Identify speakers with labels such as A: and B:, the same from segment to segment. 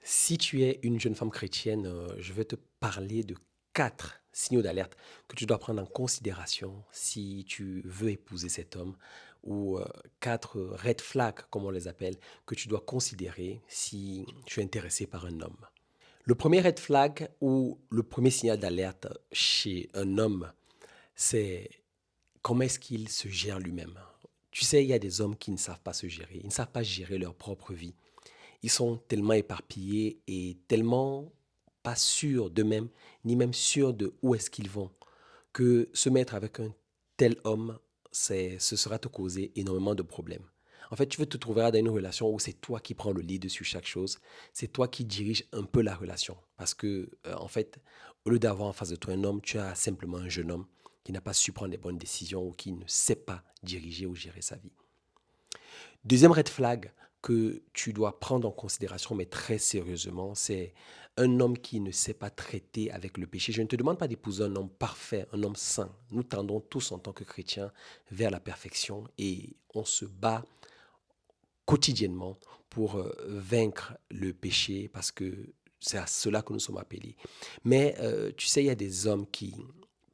A: Si tu es une jeune femme chrétienne, je vais te parler de 4 signaux d'alerte que tu dois prendre en considération si tu veux épouser cet homme ou 4 red flags, comme on les appelle, que tu dois considérer si tu es intéressé par un homme. Le premier red flag ou le premier signal d'alerte chez un homme, c'est comment est-ce qu'il se gère lui-même. Tu sais, il y a des hommes qui ne savent pas se gérer, ils ne savent pas gérer leur propre vie. Ils sont tellement éparpillés et tellement pas sûrs d'eux-mêmes, ni même sûrs de où est-ce qu'ils vont, que se mettre avec un tel homme, ce sera te causer énormément de problèmes. En fait, tu veux te trouver dans une relation où c'est toi qui prends le lead sur chaque chose, c'est toi qui diriges un peu la relation. Parce que, en fait, au lieu d'avoir en face de toi un homme, tu as simplement un jeune homme qui n'a pas su prendre les bonnes décisions ou qui ne sait pas diriger ou gérer sa vie. Deuxième red flag que tu dois prendre en considération, mais très sérieusement, c'est un homme qui ne sait pas traiter avec le péché. Je ne te demande pas d'épouser un homme parfait, un homme saint. Nous tendons tous en tant que chrétiens vers la perfection et on se bat quotidiennement pour vaincre le péché parce que c'est à cela que nous sommes appelés. Mais tu sais, il y a des hommes qui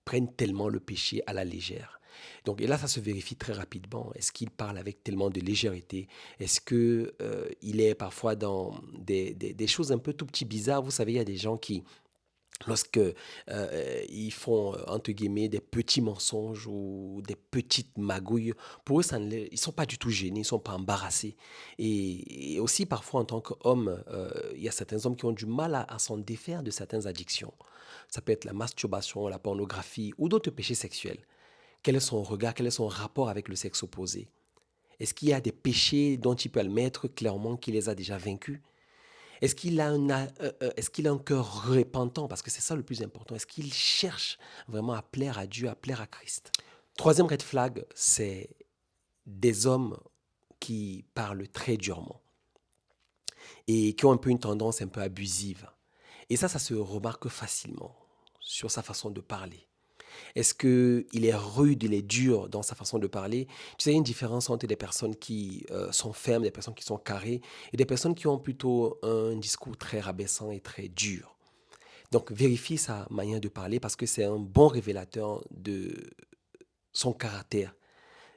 A: prennent tellement le péché à la légère. Donc, et là, ça se vérifie très rapidement. Est-ce qu'il parle avec tellement de légèreté? Est-ce que il est parfois dans des choses un peu tout petits bizarres? Vous savez, il y a des gens qui lorsque ils font, entre guillemets, des petits mensonges ou des petites magouilles, pour eux, ils ne sont pas du tout gênés, ils ne sont pas embarrassés. Et aussi, parfois, en tant qu'homme, il y a certains hommes qui ont du mal à s'en défaire de certaines addictions. Ça peut être la masturbation, la pornographie ou d'autres péchés sexuels. Quel est son regard, quel est son rapport avec le sexe opposé? Est-ce qu'il y a des péchés dont il peut admettre clairement qu'il les a déjà vaincus? Est-ce qu'il a un cœur repentant? Parce que c'est ça le plus important. Est-ce qu'il cherche vraiment à plaire à Dieu, à plaire à Christ? Troisième red flag, c'est des hommes qui parlent très durement et qui ont un peu une tendance un peu abusive. Et ça se remarque facilement sur sa façon de parler. Est-ce qu'il est rude, il est dur dans sa façon de parler? Tu sais, il y a une différence entre des personnes qui sont fermes, des personnes qui sont carrées, et des personnes qui ont plutôt un discours très rabaissant et très dur. Donc, vérifie sa manière de parler parce que c'est un bon révélateur de son caractère.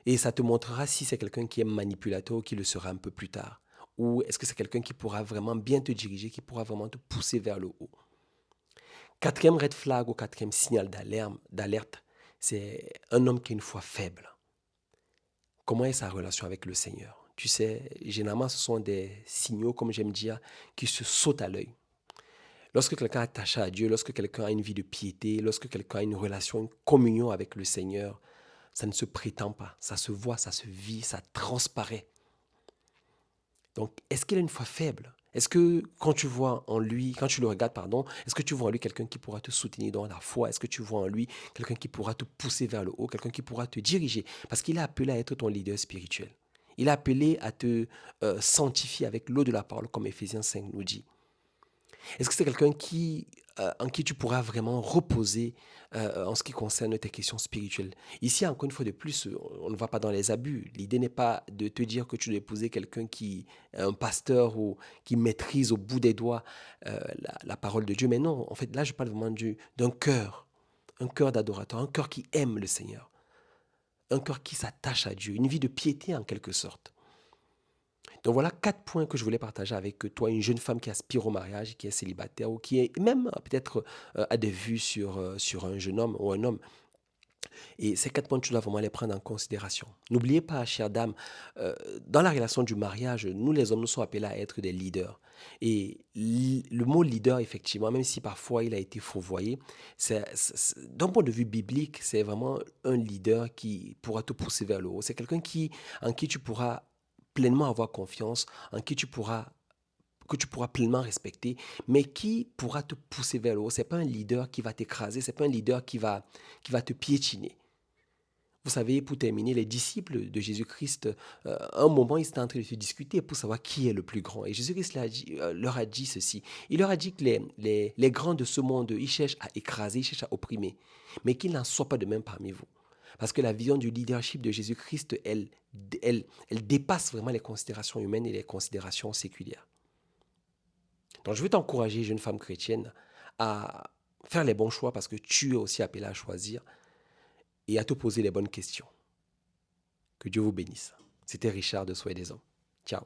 A: Et ça te montrera si c'est quelqu'un qui est manipulateur ou qui le sera un peu plus tard. Ou est-ce que c'est quelqu'un qui pourra vraiment bien te diriger, qui pourra vraiment te pousser vers le haut. Quatrième red flag ou quatrième signal d'alerte, c'est un homme qui a une foi faible. Comment est sa relation avec le Seigneur? Tu sais, généralement, ce sont des signaux, comme j'aime dire, qui se sautent à l'œil. Lorsque quelqu'un est attaché à Dieu, lorsque quelqu'un a une vie de piété, lorsque quelqu'un a une relation, une communion avec le Seigneur, ça ne se prétend pas, ça se voit, ça se vit, ça transparaît. Donc, est-ce qu'il a une foi faible? Est-ce que quand tu vois en lui, quand tu le regardes, pardon, est-ce que tu vois en lui quelqu'un qui pourra te soutenir dans la foi? Est-ce que tu vois en lui quelqu'un qui pourra te pousser vers le haut, quelqu'un qui pourra te diriger? Parce qu'il est appelé à être ton leader spirituel. Il est appelé à te sanctifier avec l'eau de la parole, comme Éphésiens 5 nous dit. Est-ce que c'est quelqu'un en qui tu pourras vraiment reposer en ce qui concerne tes questions spirituelles? Ici, encore une fois de plus, on ne va pas dans les abus. L'idée n'est pas de te dire que tu dois épouser quelqu'un qui est un pasteur ou qui maîtrise au bout des doigts la parole de Dieu. Mais non, en fait, là, je parle vraiment d'un cœur, un cœur d'adorateur, un cœur qui aime le Seigneur, un cœur qui s'attache à Dieu, une vie de piété en quelque sorte. Donc voilà 4 points que je voulais partager avec toi, une jeune femme qui aspire au mariage, qui est célibataire ou qui est même peut-être a des vues sur un jeune homme ou un homme. Et ces 4 points, tu dois vraiment les prendre en considération. N'oubliez pas, chère dame, euh, dans la relation du mariage, nous les hommes, nous sommes appelés à être des leaders. Et le mot leader, effectivement, même si parfois il a été fourvoyé, d'un point de vue biblique, c'est vraiment un leader qui pourra te pousser vers le haut. C'est quelqu'un en qui tu pourras pleinement avoir confiance, en qui que tu pourras pleinement respecter, mais qui pourra te pousser vers le haut. Ce n'est pas un leader qui va t'écraser, ce n'est pas un leader qui va te piétiner. Vous savez, pour terminer, les disciples de Jésus-Christ, à un moment, ils étaient en train de se discuter pour savoir qui est le plus grand. Et Jésus-Christ leur a dit ceci. Il leur a dit que les grands de ce monde, ils cherchent à écraser, ils cherchent à opprimer, mais qu'il n'en soit pas de même parmi vous. Parce que la vision du leadership de Jésus-Christ, elle dépasse vraiment les considérations humaines et les considérations séculières. Donc, je veux t'encourager, jeune femme chrétienne, à faire les bons choix parce que tu es aussi appelée à choisir et à te poser les bonnes questions. Que Dieu vous bénisse. C'était Richard de Soyez des Hommes. Ciao.